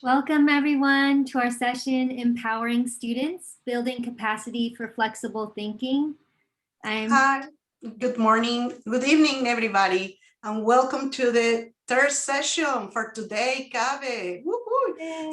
Welcome everyone to our session, Empowering Students, Building Capacity for Flexible Thinking. Hi, good morning, good evening, everybody, and welcome to the third session for today, CABE.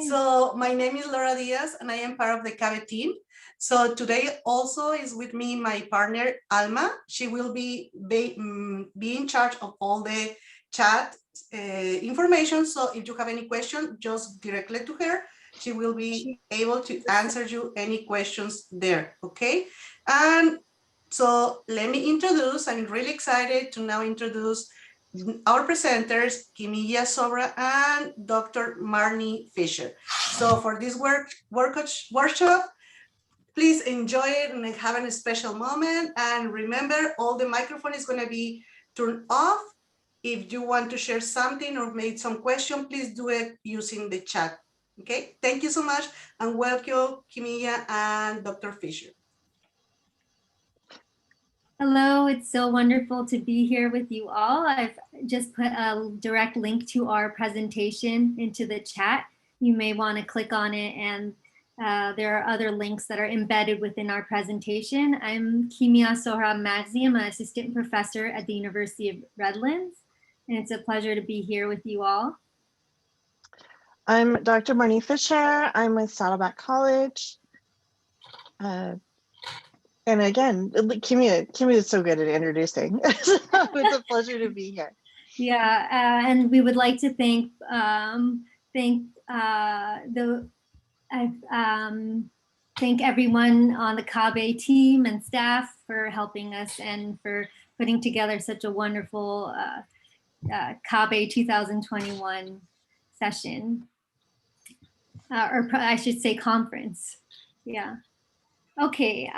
So my name is Laura Diaz, and I am part of the CABE team. So today also is with me my partner, Alma. She will be in charge of all the chat information. So if you have any question, just directly to her. She will be able to answer you any questions there, okay? And so let me introduce, I'm really excited to now introduce our presenters, Kimiya and Dr. Marni Fisher. So for this workshop, please enjoy it and have a special moment. And remember, all the microphone is gonna be turned off. If you want to share something or make some question, please do it using the chat. Okay, thank you so much and welcome Kimiya and Dr. Fisher. Hello, it's so wonderful to be here with you all. I've just put a direct link to our presentation into the chat. You may want to click on it, and there are other links that are embedded within our presentation. I'm Kimiya Maghzi. I'm an assistant professor at the University of Redlands, and it's a pleasure to be here with you all. I'm Dr. Marni Fisher. I'm with Saddleback College. And again, Kimiya is so good at introducing. So it's a pleasure to be here. Yeah, and we would like to thank everyone on the CABE team and staff for helping us and for putting together such a wonderful CABE 2021 session, or I should say conference. Yeah. Okay,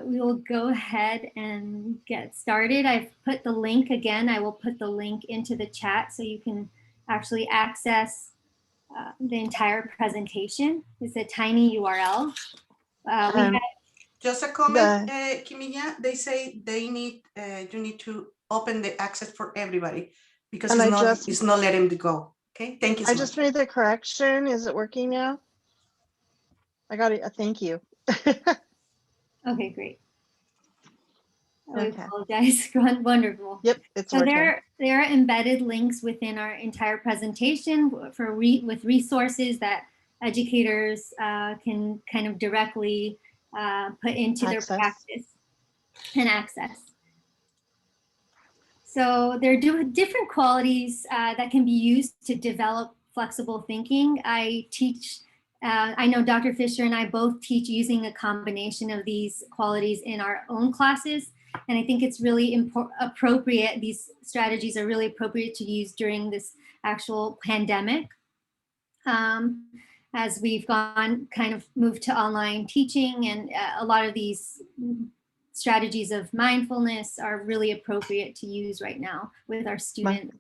we will go ahead and get started. I've put the link again. I will put the link into the chat so you can actually access the entire presentation. It's a tiny URL. Just a comment, Kimiya. They say they need you need to open the access for everybody because it's not letting them go. Okay, thank you so much. I just made the correction. Is it working now? I got it. Thank you. Okay, great. I apologize. Wonderful. Yep, it's working. So there are embedded links within our entire presentation with resources that educators can kind of directly put into their practice and access. So there are different qualities that can be used to develop flexible thinking. I know Dr. Fisher and I both teach using a combination of these qualities in our own classes. And I think it's really appropriate. These strategies are really appropriate to use during this actual pandemic. As we've kind of moved to online teaching, and a lot of these strategies of mindfulness are really appropriate to use right now with our students.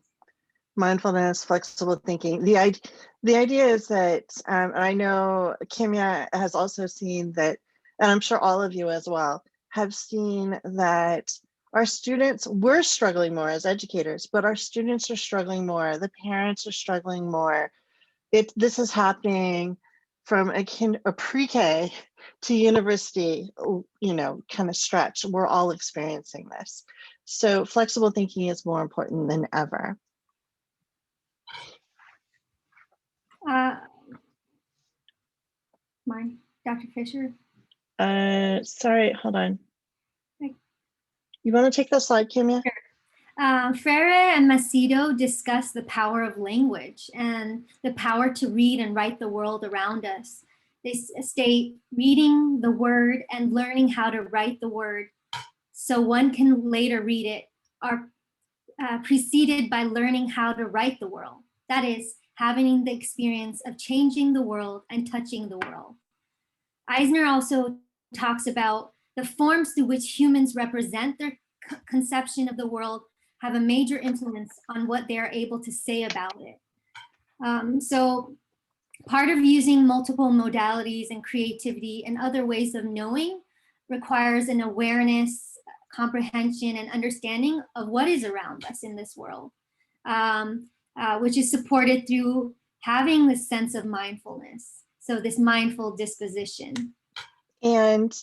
Mindfulness, flexible thinking. The idea is that, and I know Kimiya has also seen that, and I'm sure all of you as well, have seen that our students, we're struggling more as educators, but our students are struggling more. The parents are struggling more. This is happening from a pre-K to university, kind of stretch. We're all experiencing this. So flexible thinking is more important than ever. Dr. Fisher? Sorry, hold on. You want to take the slide, Kimiya? Sure. Freire and Macedo discuss the power of language and the power to read and write the world around us. They state reading the word and learning how to write the word so one can later read it are preceded by learning how to write the world. That is, having the experience of changing the world and touching the world. Eisner also talks about the forms through which humans represent their conception of the world have a major influence on what they are able to say about it. So part of using multiple modalities and creativity and other ways of knowing requires an awareness, comprehension, and understanding of what is around us in this world, which is supported through having this sense of mindfulness. So this mindful disposition. And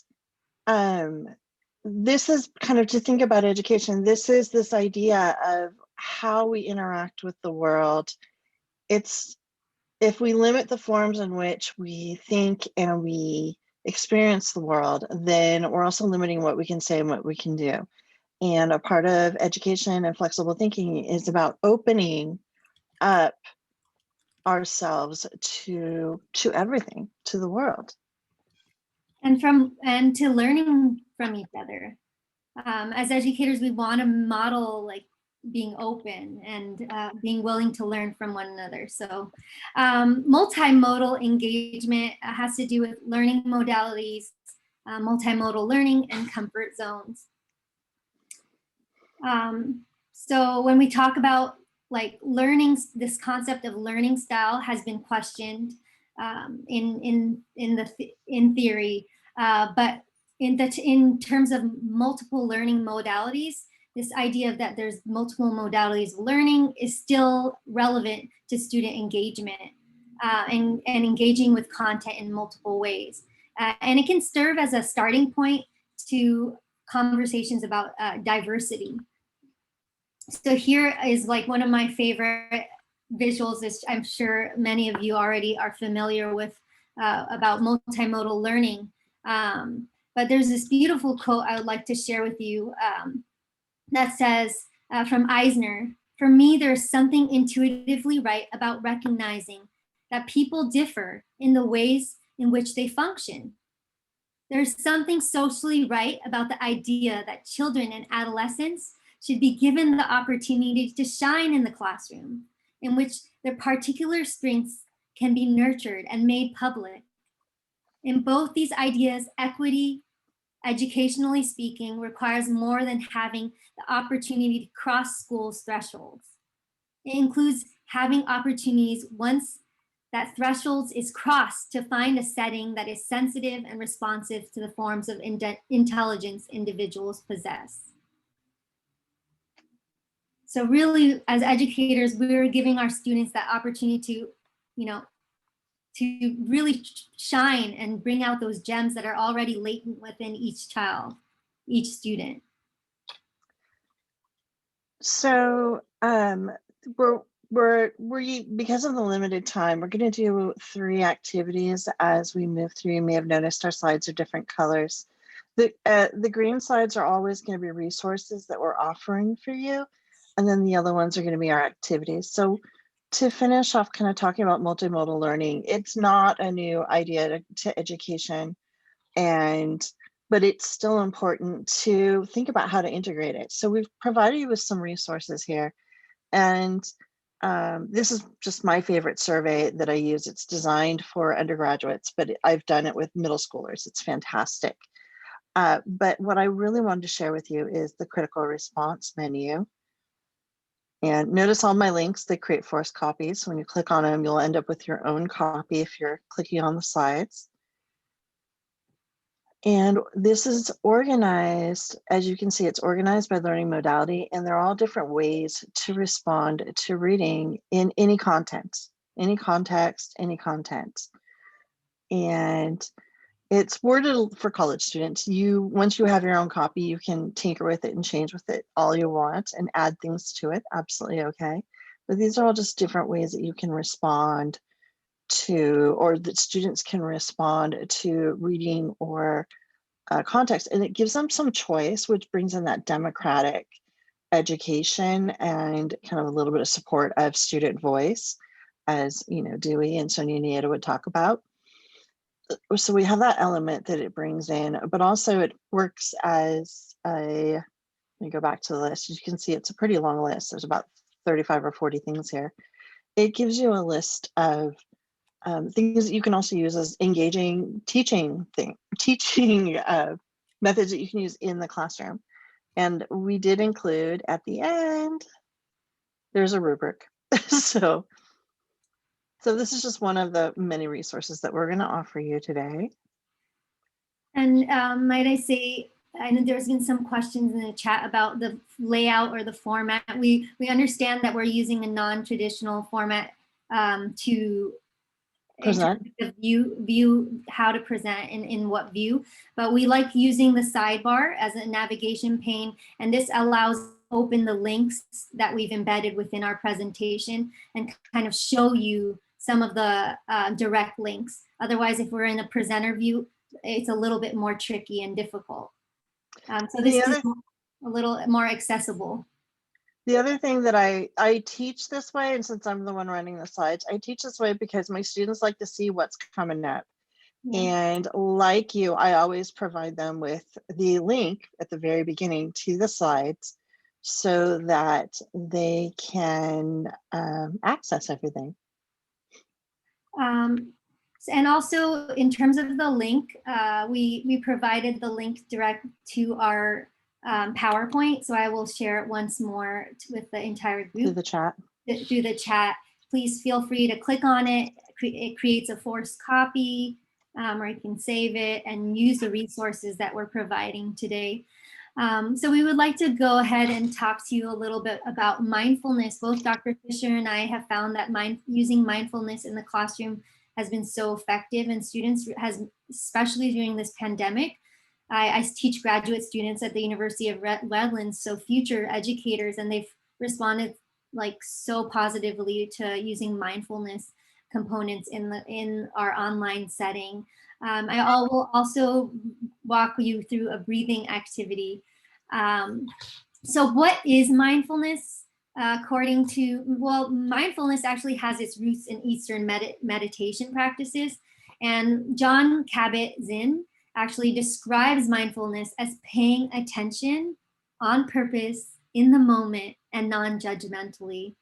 this is kind of, to think about education, this is this idea of how we interact with the world. It's, if we limit the forms in which we think and we experience the world, then we're also limiting what we can say and what we can do. And a part of education and flexible thinking is about opening up ourselves to everything, to the world. And to learning from each other. As educators, we want to model like being open and being willing to learn from one another. So multimodal engagement has to do with learning modalities, multimodal learning, and comfort zones. So when we talk about like learning, this concept of learning style has been questioned in theory, but in terms of multiple learning modalities, this idea of that there's multiple modalities of learning is still relevant to student engagement and engaging with content in multiple ways. And it can serve as a starting point to conversations about diversity. So here is like one of my favorite visuals, is I'm sure many of you already are familiar with about multimodal learning. But there's this beautiful quote I would like to share with you that says from Eisner, "For me, there's something intuitively right about recognizing that people differ in the ways in which they function. There's something socially right about the idea that children and adolescents should be given the opportunity to shine in the classroom, in which their particular strengths can be nurtured and made public. In both these ideas, equity, educationally speaking, requires more than having the opportunity to cross schools' thresholds. It includes having opportunities once that thresholds is crossed to find a setting that is sensitive and responsive to the forms of intelligence individuals possess." So really, as educators, we're giving our students that opportunity to, to really shine and bring out those gems that are already latent within each child, each student. So because of the limited time, we're going to do 3 activities as we move through. You may have noticed our slides are different colors. The green slides are always going to be resources that we're offering for you, and then the other ones are going to be our activities. So to finish off kind of talking about multimodal learning, it's not a new idea to education, but it's still important to think about how to integrate it. So we've provided you with some resources here, and this is just my favorite survey that I use. It's designed for undergraduates, but I've done it with middle schoolers. It's fantastic. But what I really wanted to share with you is the critical response menu. And notice all my links, they create forced copies. So when you click on them, you'll end up with your own copy if you're clicking on the slides. And this is organized, as you can see, it's organized by learning modality, and there are all different ways to respond to reading in any content, any context, any content. And it's worded for college students. Once you have your own copy, you can tinker with it and change with it all you want and add things to it, absolutely okay. But these are all just different ways that you can respond to, or that students can respond to reading or context, and it gives them some choice, which brings in that democratic education and kind of a little bit of support of student voice, as Dewey and Sonia Nieto would talk about. So we have that element that it brings in, but also it works as let me go back to the list. As you can see, it's a pretty long list. There's about 35 or 40 things here. It gives you a list of things that you can also use as engaging teaching methods that you can use in the classroom. And we did include at the end, there's a rubric. So this is just one of the many resources that we're going to offer you today. And might I say, I know there's been some questions in the chat about the layout or the format. We understand that we're using a non-traditional format to Present. view how to present in what view, but we like using the sidebar as a navigation pane, and this allows open the links that we've embedded within our presentation and kind of show you some of the direct links. Otherwise, if we're in a presenter view, it's a little bit more tricky and difficult. So this is a little more accessible. The other thing that I teach this way, and since I'm the one running the slides, I teach this way because my students like to see what's coming up. Yeah. And like you, I always provide them with the link at the very beginning to the slides so that they can access everything. And also in terms of the link, we provided the link direct to our PowerPoint. So I will share it once more with the entire group. Through the chat. Through the chat. Please feel free to click on it. It creates a forced copy, or you can save it and use the resources that we're providing today. So we would like to go ahead and talk to you a little bit about mindfulness. Both Dr. Fisher and I have found that using mindfulness in the classroom has been so effective, and students especially during this pandemic. I teach graduate students at the University of Redlands, so future educators, and they've responded like so positively to using mindfulness components in our online setting. I will also walk you through a breathing activity. So what is mindfulness? According to, well, mindfulness actually has its roots in Eastern meditation practices. And John Kabat-Zinn actually describes mindfulness as paying attention on purpose in the moment and non-judgmentally.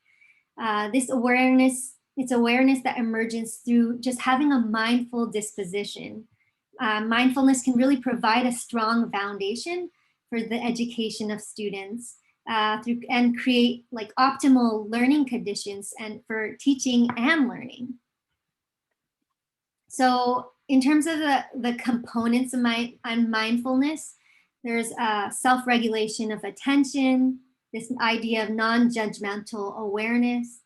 This awareness, it's awareness that emerges through just having a mindful disposition. Mindfulness can really provide a strong foundation for the education of students and create like optimal learning conditions and for teaching and learning. So in terms of the components of mindfulness, there's self-regulation of attention, this idea of non-judgmental awareness.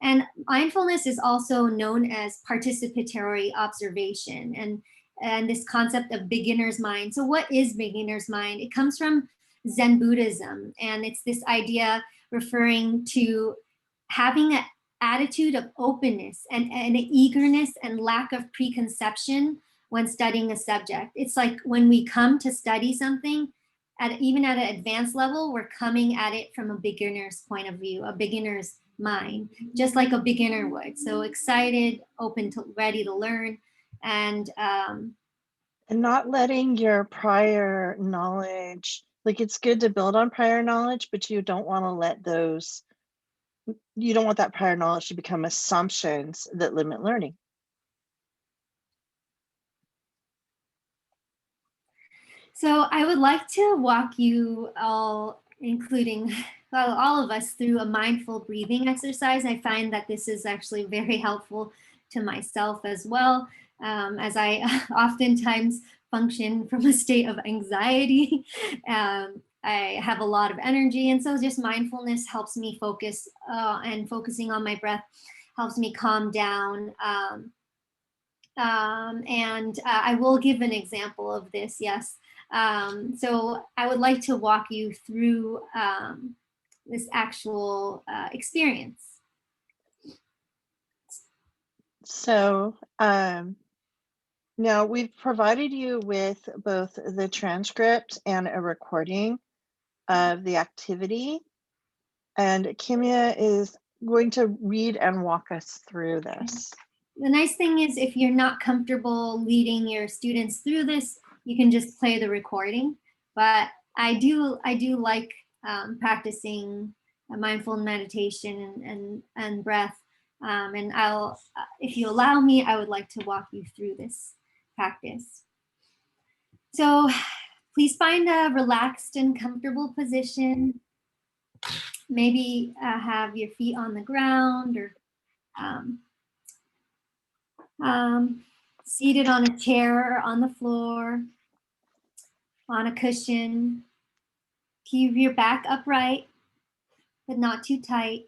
And mindfulness is also known as participatory observation and this concept of beginner's mind. So what is beginner's mind? It comes from Zen Buddhism, and it's this idea referring to having an attitude of openness and an eagerness and lack of preconception when studying a subject. It's like when we come to study something, even at an advanced level, we're coming at it from a beginner's point of view, a beginner's mind, just like a beginner would. So excited, open to, ready to learn, and not letting your prior knowledge, like it's good to build on prior knowledge, but you don't want to let those, you don't want that prior knowledge to become assumptions that limit learning. So I would like to walk you all, including all of us, through a mindful breathing exercise. I find that this is actually very helpful to myself as well, as I oftentimes function from a state of anxiety. I have a lot of energy, and so just mindfulness helps me focus, and focusing on my breath helps me calm down. I will give an example of this, yes. So I would like to walk you through this actual experience. So now we've provided you with both the transcript and a recording of the activity, and Kimiya is going to read and walk us through this. The nice thing is if you're not comfortable leading your students through this, you can just play the recording. But I do like practicing mindful meditation and breath. And if you allow me, I would like to walk you through this practice. So please find a relaxed and comfortable position. Maybe have your feet on the ground or seated on a chair or on the floor, on a cushion. Keep your back upright, but not too tight.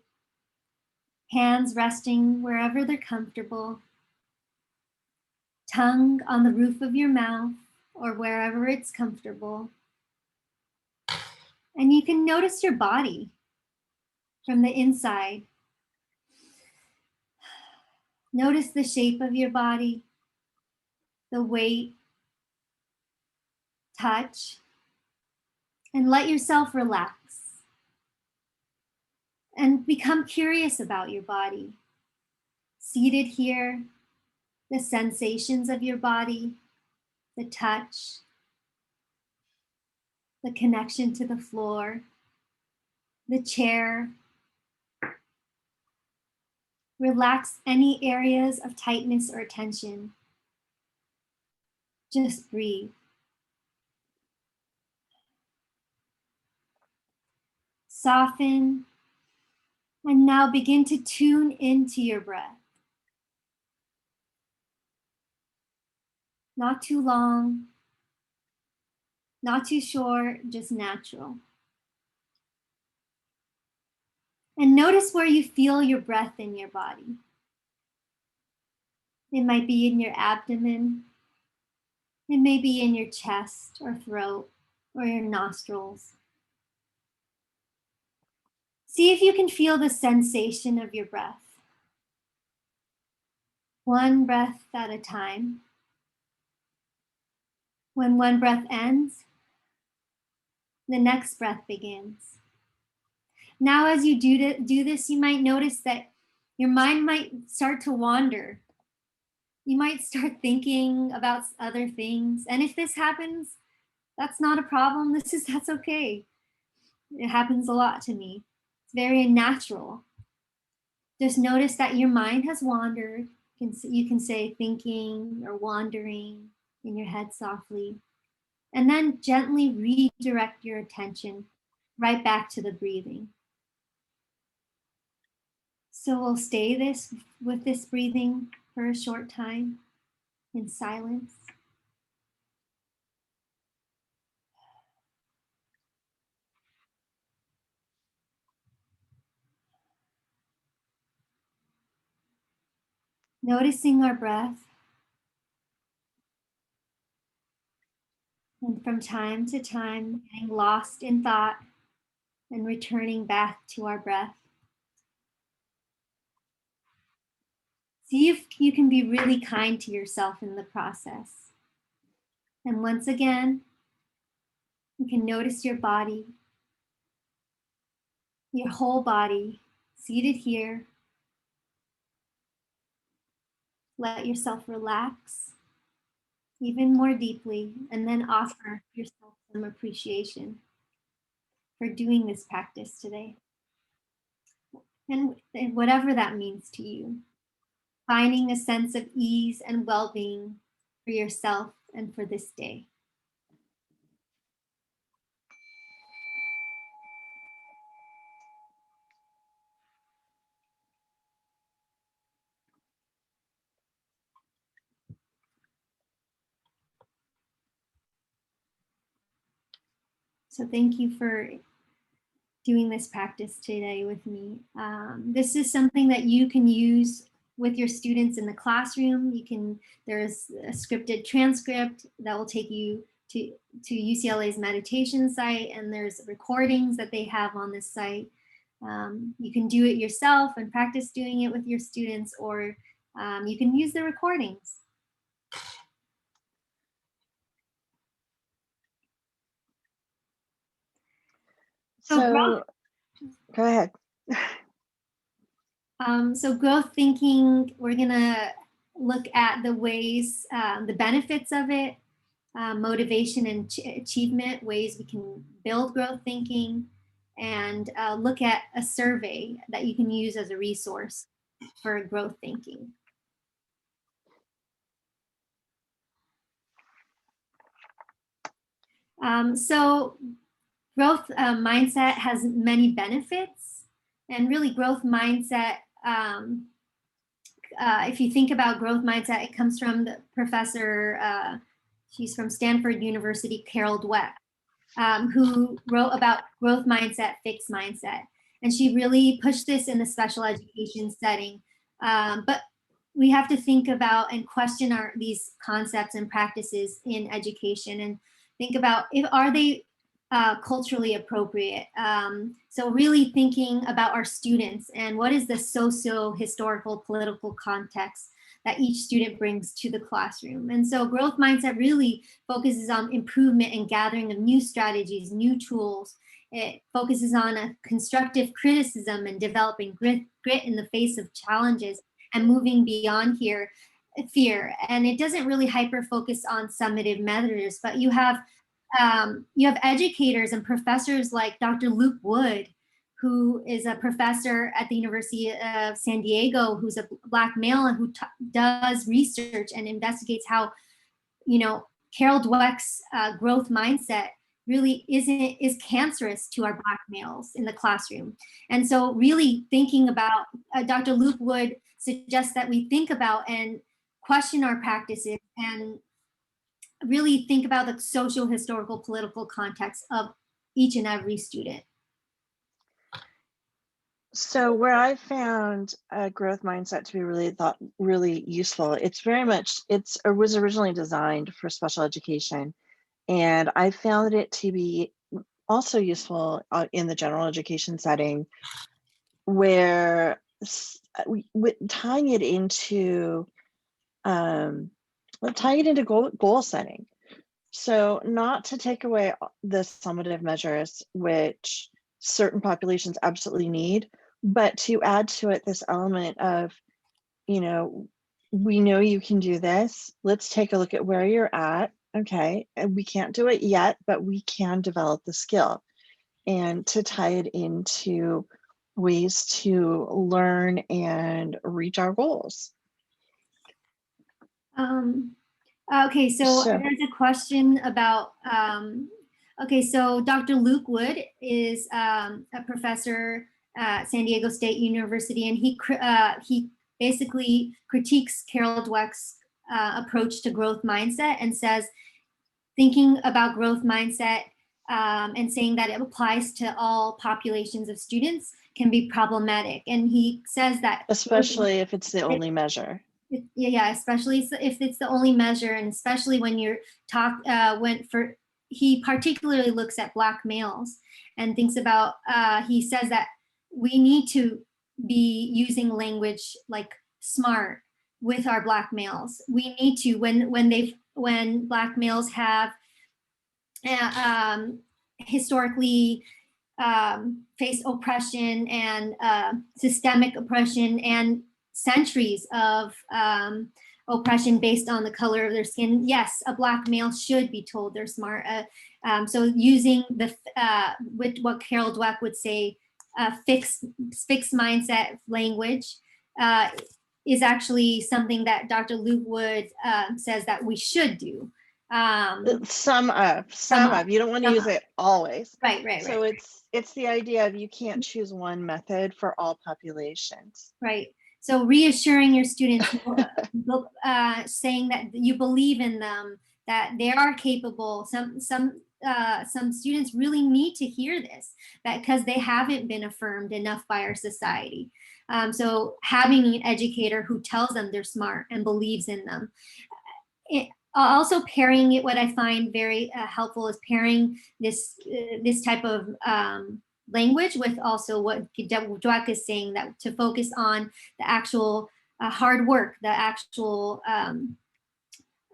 Hands resting wherever they're comfortable. Tongue on the roof of your mouth or wherever it's comfortable. And you can notice your body from the inside. Notice the shape of your body, the weight, touch, and let yourself relax. And become curious about your body. Seated here, the sensations of your body, the touch, the connection to the floor, the chair. Relax any areas of tightness or tension. Just breathe. Soften, and now begin to tune into your breath. Not too long, not too short, just natural. And notice where you feel your breath in your body. It might be in your abdomen. It may be in your chest or throat or your nostrils. See if you can feel the sensation of your breath. One breath at a time. When one breath ends, the next breath begins. Now, as you do this, you might notice that your mind might start to wander. You might start thinking about other things. And if this happens, that's not a problem. That's okay. It happens a lot to me. It's very natural. Just notice that your mind has wandered. You can say thinking or wandering in your head softly. And then gently redirect your attention right back to the breathing. So we'll stay with this breathing for a short time in silence. Noticing our breath. And from time to time, getting lost in thought and returning back to our breath. See if you can be really kind to yourself in the process. And once again, you can notice your body, your whole body, seated here. Let yourself relax even more deeply, and then offer yourself some appreciation for doing this practice today. And whatever that means to you, finding a sense of ease and well-being for yourself and for this day. So thank you for doing this practice today with me. This is something that you can use with your students in the classroom. There's a scripted transcript that will take you to UCLA's meditation site, and there's recordings that they have on this site. You can do it yourself and practice doing it with your students, or you can use the recordings. So go ahead. So growth thinking, we're gonna look at the ways, the benefits of it, motivation and achievement, ways we can build growth thinking, and look at a survey that you can use as a resource for growth thinking. So growth mindset has many benefits, and really growth mindset, if you think about growth mindset, it comes from the professor, she's from Stanford University, Carol Dweck, who wrote about growth mindset, fixed mindset. And she really pushed this in the special education setting. But we have to think about and question these concepts and practices in education, and think about are they culturally appropriate. So really thinking about our students and what is the socio-historical political context that each student brings to the classroom. And so growth mindset really focuses on improvement and gathering of new strategies, new tools. It focuses on a constructive criticism and developing grit in the face of challenges and moving beyond fear. And it doesn't really hyper focus on summative measures, but you have educators and professors like Dr. Luke Wood, who is a professor at the University of San Diego, who's a Black male and who does research and investigates how, Carol Dweck's growth mindset really is cancerous to our Black males in the classroom. And so really thinking about, Dr. Luke Wood suggests that we think about and question our practices and really think about the social, historical, political context of each and every student. So where I found a growth mindset to be really useful, it was originally designed for special education, and I found it to be also useful in the general education setting, where tying it into goal setting. So not to take away the summative measures, which certain populations absolutely need, but to add to it this element of, we know you can do this. Let's take a look at where you're at. Okay, and we can't do it yet, but we can develop the skill, and to tie it into ways to learn and reach our goals. Okay, so there's a question about, so Dr. Luke Wood is a professor at San Diego State University, and he basically critiques Carol Dweck's approach to growth mindset and says, thinking about growth mindset and saying that it applies to all populations of students can be problematic. And he says that especially if it's the only measure. Yeah, especially if it's the only measure, and especially when you're he particularly looks at Black males and thinks about, he says that we need to be using language like smart with our Black males. We need to, when Black males have historically faced oppression and systemic oppression and centuries of oppression based on the color of their skin. Yes, a Black male should be told they're smart. So using with what Carol Dweck would say, fixed mindset language is actually something that Dr. Luke Wood says that we should do. Some of. You don't want to use it always. Right. So it's the idea of you can't choose one method for all populations. Right. So reassuring your students, saying that you believe in them, that they are capable. Some students really need to hear this, because they haven't been affirmed enough by our society. So having an educator who tells them they're smart and believes in them. Also pairing it, what I find very helpful is pairing this type of language with also what Dweck is saying, that to focus on the actual hard work, the actual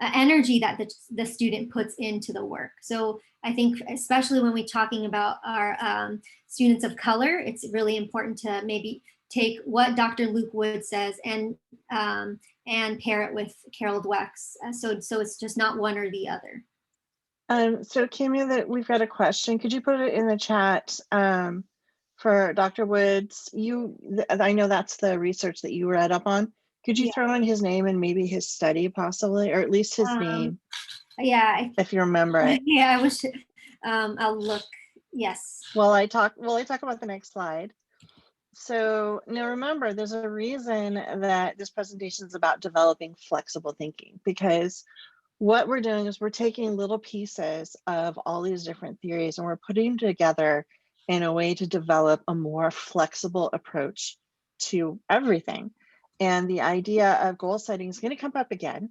energy that the student puts into the work. So I think especially when we're talking about our students of color, it's really important to maybe take what Dr. Luke Wood says and pair it with Carol Dweck's, so it's just not one or the other. So Kimiya, that we've got a question. Could you put it in the chat for Dr. Woods? I know that's the research that you read up on. Could you throw in his name and maybe his study possibly, or at least his name? Yeah. If you remember it. Yeah, I wish, I'll look, yes. Well, I talk about the next slide. So now remember, there's a reason that this presentation is about developing flexible thinking, because what we're doing is we're taking little pieces of all these different theories and we're putting them together in a way to develop a more flexible approach to everything. And the idea of goal setting is going to come up again.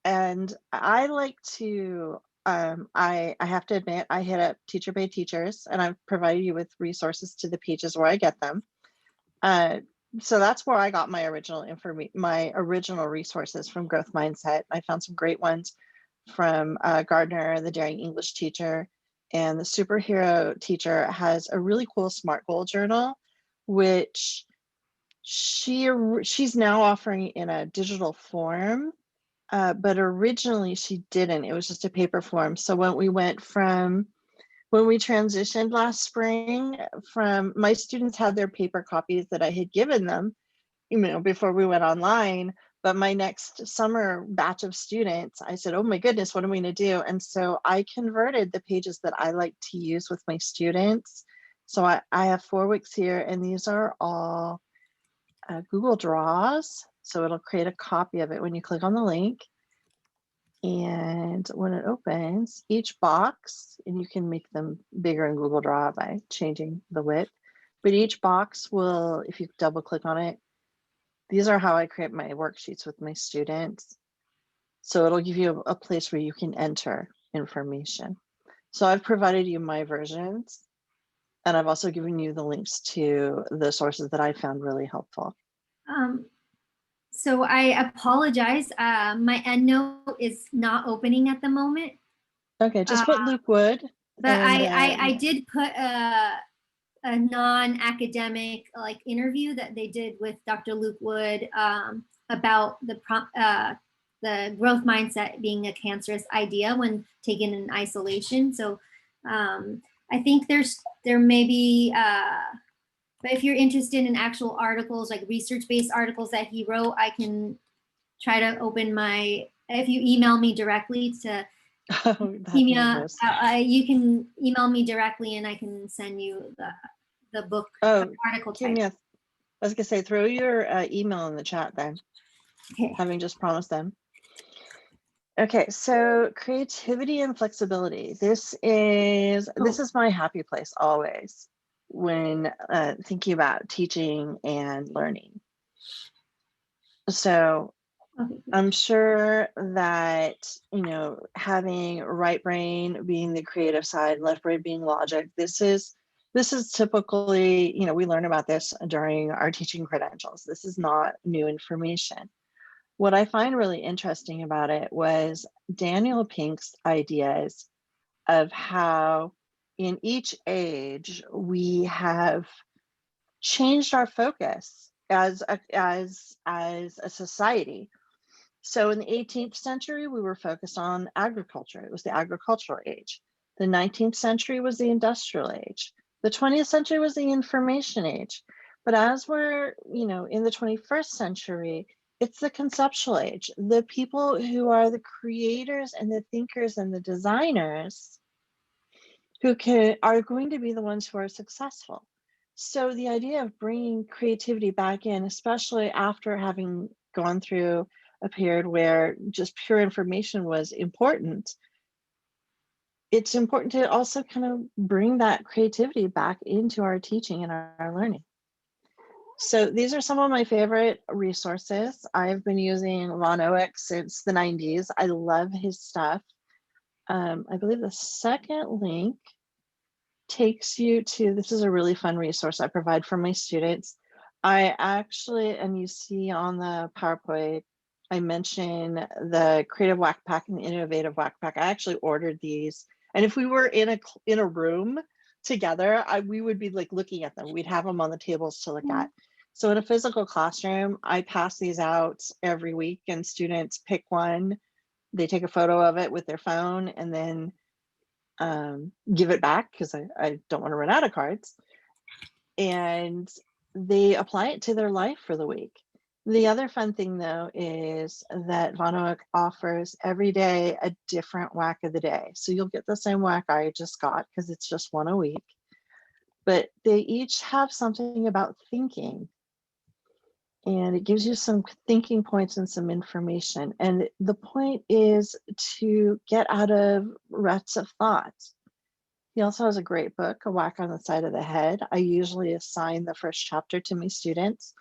And I like to, I have to admit, I hit up Teacher Pay Teachers, and I've provided you with resources to the pages where I get them. So that's where I got my original resources from Growth Mindset. I found some great ones from Gardner, the Daring English Teacher, and the Superhero Teacher has a really cool SMART goal journal, which she's now offering in a digital form, but originally she didn't. It was just a paper form. So when we transitioned last spring, from my students had their paper copies that I had given them, before we went online. But my next summer batch of students, I said, oh my goodness, what am we going to do? And so I converted the pages that I like to use with my students. So I have 4 weeks here, and these are all Google Draws. So it'll create a copy of it when you click on the link. And when it opens, each box, and you can make them bigger in Google Draw by changing the width, but each box will, if you double click on it, these are how I create my worksheets with my students. So it'll give you a place where you can enter information. So I've provided you my versions, and I've also given you the links to the sources that I found really helpful. So I apologize. My EndNote is not opening at the moment. Okay, just put Luke Wood. But I did put a non-academic like interview that they did with Dr. Luke Wood about the growth mindset being a cancerous idea when taken in isolation. So I think there may be, but if you're interested in actual articles, like research-based articles that he wrote, I can try to open if you email me directly to Kimiya, you can email me directly and I can send you the book article type. Kimiya, I was gonna say, throw your email in the chat then, okay. Having just promised them. Okay, so creativity and flexibility. This is my happy place always when thinking about teaching and learning. So I'm sure that, having right brain being the creative side, left brain being logic, this is typically, we learn about this during our teaching credentials. This is not new information. What I find really interesting about it was Daniel Pink's ideas of how in each age we have changed our focus as a society. So in the 18th century, we were focused on agriculture. It was the agricultural age. The 19th century was the industrial age. The 20th century was the information age. But as we're, in the 21st century, it's the conceptual age. The people who are the creators and the thinkers and the designers who are going to be the ones who are successful. So the idea of bringing creativity back in, especially after having gone through a period where just pure information was important, it's important to also kind of bring that creativity back into our teaching and our learning. So these are some of my favorite resources. I've been using Von Oech since the 90s. I love his stuff. I believe the second link takes you to, this is a really fun resource I provide for my students. I actually, and you see on the PowerPoint, I mention the Creative Whack Pack and the Innovative Whack Pack. I actually ordered these. And if we were in a room together, we would be like looking at them. We'd have them on the tables to look at. So in a physical classroom, I pass these out every week and students pick one. They take a photo of it with their phone and then give it back because I don't want to run out of cards. And they apply it to their life for the week. The other fun thing though is that Von Oech offers every day a different whack of the day. So you'll get the same whack I just got because it's just one a week, but they each have something about thinking. And it gives you some thinking points and some information. And the point is to get out of ruts of thoughts. He also has a great book, A Whack on the Side of the Head. I usually assign the first chapter to my students.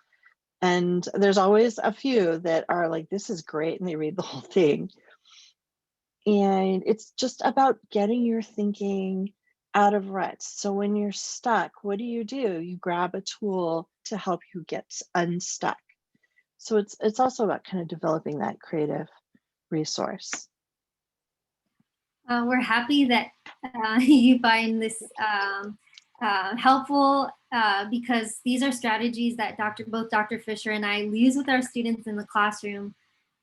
And there's always a few that are like, this is great, and they read the whole thing. And it's just about getting your thinking out of ruts. So when you're stuck, what do? You grab a tool to help you get unstuck. So it's also about kind of developing that creative resource. We're happy that you find this helpful because these are strategies that both Dr. Fisher and I use with our students in the classroom.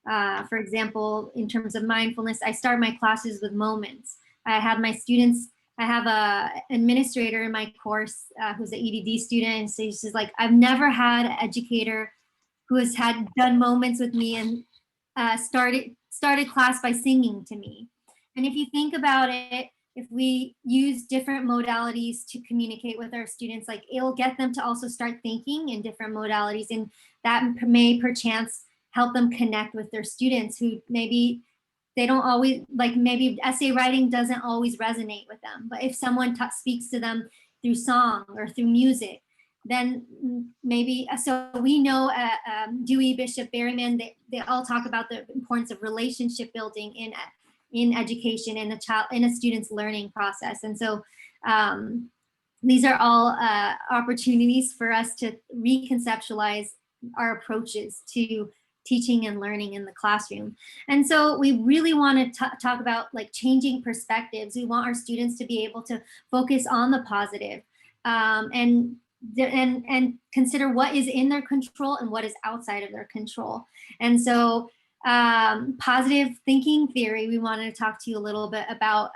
For example, in terms of mindfulness, I start my classes with moments. I have my students, I have a administrator in my course who's an EDD student, and so she's like, I've never had an educator who has done moments with me and started class by singing to me. And if you think about it, if we use different modalities to communicate with our students, like it'll get them to also start thinking in different modalities, and that may perchance help them connect with their students who maybe they don't always, like maybe essay writing doesn't always resonate with them. But if someone speaks to them through song or through music, then maybe, so we know Dewey, Bishop, Berryman, they all talk about the importance of relationship building in education, in a student's learning process. And so these are all opportunities for us to reconceptualize our approaches to teaching and learning in the classroom. And so we really want to talk about like changing perspectives. We want our students to be able to focus on the positive and consider what is in their control and what is outside of their control. And so positive thinking theory, we wanted to talk to you a little bit about.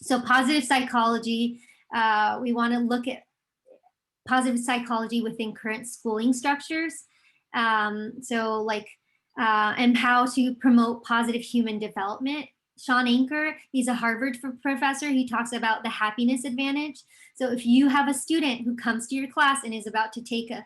So positive psychology, we want to look at positive psychology within current schooling structures. So like, and how to promote positive human development. Sean Anker, he's a Harvard professor. He talks about the happiness advantage. So if you have a student who comes to your class and is about to take a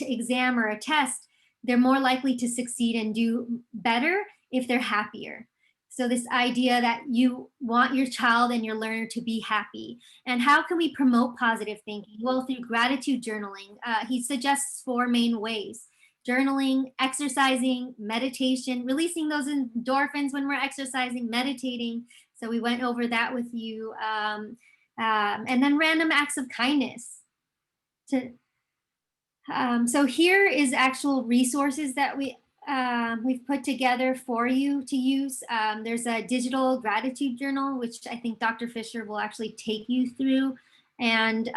exam or a test, they're more likely to succeed and do better if they're happier. So this idea that you want your child and your learner to be happy. And how can we promote positive thinking? Well, through gratitude journaling. He suggests 4 main ways: journaling, exercising, meditation, releasing those endorphins when we're exercising, meditating. So we went over that with you. And then random acts of kindness. So here is actual resources that we've put together for you to use. There's a digital gratitude journal, which I think Dr. Fisher will actually take you through, and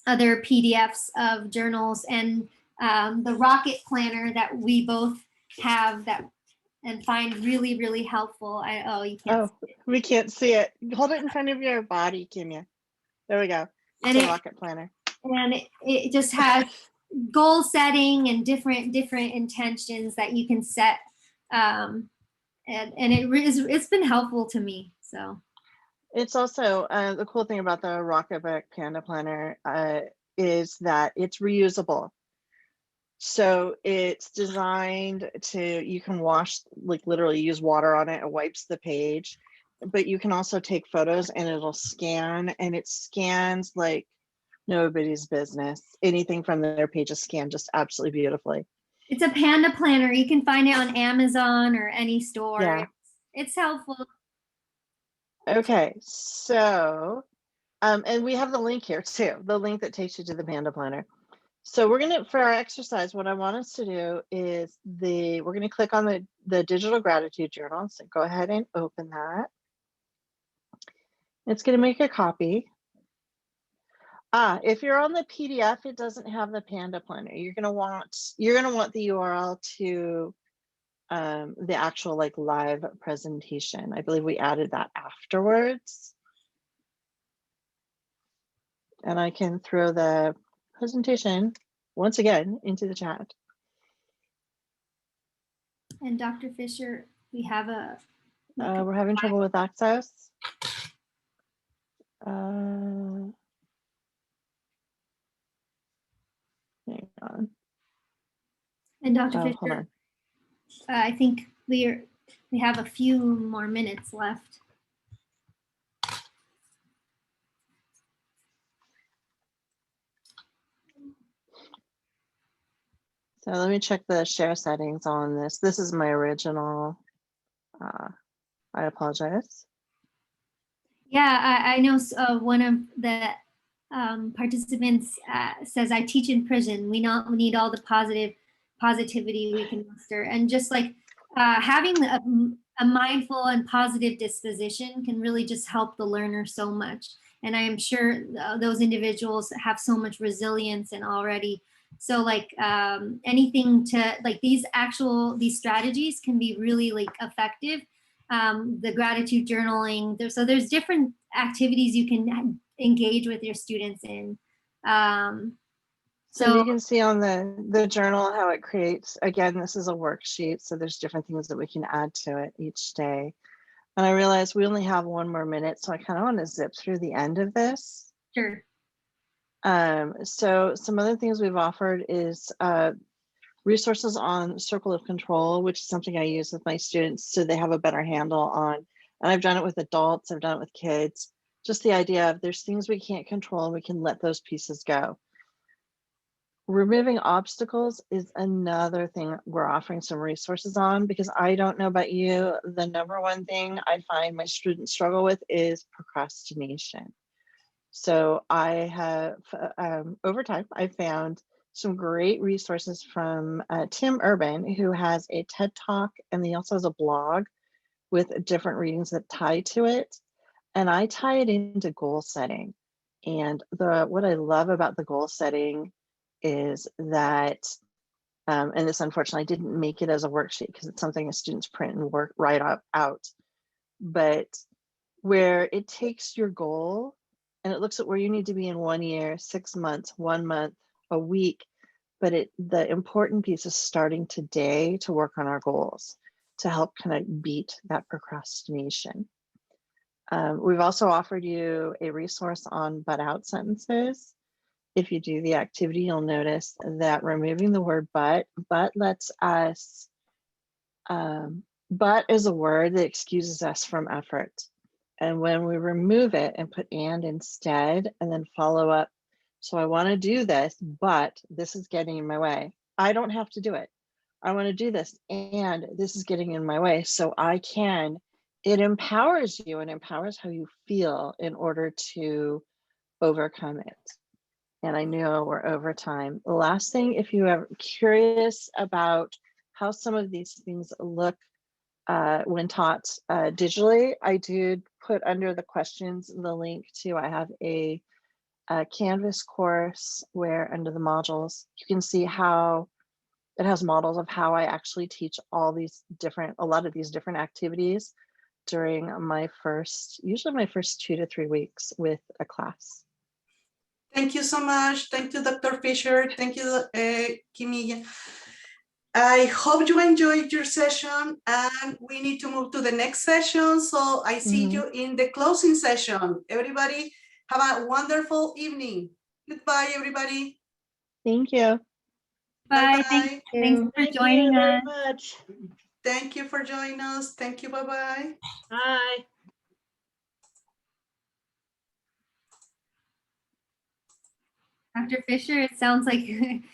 other PDFs of journals, and the Rocket Planner that we both have that and find really, really helpful. You can't. Oh, we can't see it. Hold it in front of your body, Kimiya. There we go. It's a Rocket Planner. And it just has goal setting and different intentions that you can set, and it's been helpful to me. So it's also the cool thing about the Rocketback Panda Planner is that it's reusable. So it's designed to, you can wash, like literally use water on it, it wipes the page, but you can also take photos and it'll scan, and it scans like nobody's business. Anything from their page is scanned just absolutely beautifully. It's a Panda Planner. You can find it on Amazon or any store. Yeah. It's helpful. Okay, so, and we have the link here too, the link that takes you to the Panda Planner. So we're gonna, for our exercise, what I want us to do is we're gonna click on the digital gratitude journal. So go ahead and open that. It's gonna make a copy. If you're on the PDF, it doesn't have the Panda Planner. You're gonna want the URL to the actual like live presentation. I believe we added that afterwards. And I can throw the presentation once again into the chat. And Dr. Fisher, we have we're having trouble with access. Hang on. And Dr. Fisher, I think we have a few more minutes left. So let me check the share settings on this. This is my original. I apologize. Yeah, I know one of the participants says, I teach in prison. We need all the positivity we can muster. And just like having a mindful and positive disposition can really just help the learner so much. And I am sure those individuals have so much resilience and already. So like anything to like these strategies can be really like effective. The gratitude journaling. There's different activities you can engage with your students in. So you can see on the journal how it creates, again, this is a worksheet, so there's different things that we can add to it each day. And I realize we only have 1 more minute, so I kind of want to zip through the end of this. Sure. So some other things we've offered is resources on circle of control, which is something I use with my students so they have a better handle on. And I've done it with adults, I've done it with kids. Just the idea of there's things we can't control and we can let those pieces go. Removing obstacles is another thing we're offering some resources on, because I don't know about you, the number one thing I find my students struggle with is procrastination. So I have, over time, I found some great resources from Tim Urban, who has a TED Talk, and he also has a blog with different readings that tie to it. And I tie it into goal setting. And what I love about the goal setting is that, and this unfortunately didn't make it as a worksheet because it's something the students print and write out, but where it takes your goal and it looks at where you need to be in 1 year, 6 months, 1 month, a week, but the important piece is starting today to work on our goals to help kind of beat that procrastination. We've also offered you a resource on but out sentences. If you do the activity, you'll notice that removing the word but lets us, but is a word that excuses us from effort. And when we remove it and put and instead, and then follow up, so I want to do this, but this is getting in my way. I don't have to do it. I want to do this, and this is getting in my way. So I can, it empowers you and empowers how you feel in order to overcome it. And I know we're over time. The last thing, if you are curious about how some of these things look when taught digitally, I did put under the questions the link to, I have a Canvas course where under the modules, you can see how it has models of how I actually teach a lot of these different activities during usually my first 2 to 3 weeks with a class. Thank you so much. Thank you, Dr. Fisher. Thank you, Kimiya. I hope you enjoyed your session, and we need to move to the next session. So I see you in the closing session. Everybody have a wonderful evening. Goodbye, everybody. Thank you. Bye. Bye-bye. Thanks for Thank joining you very us. much. Thank you for joining us. Thank you. Bye-bye. Bye. Dr. Fisher, it sounds like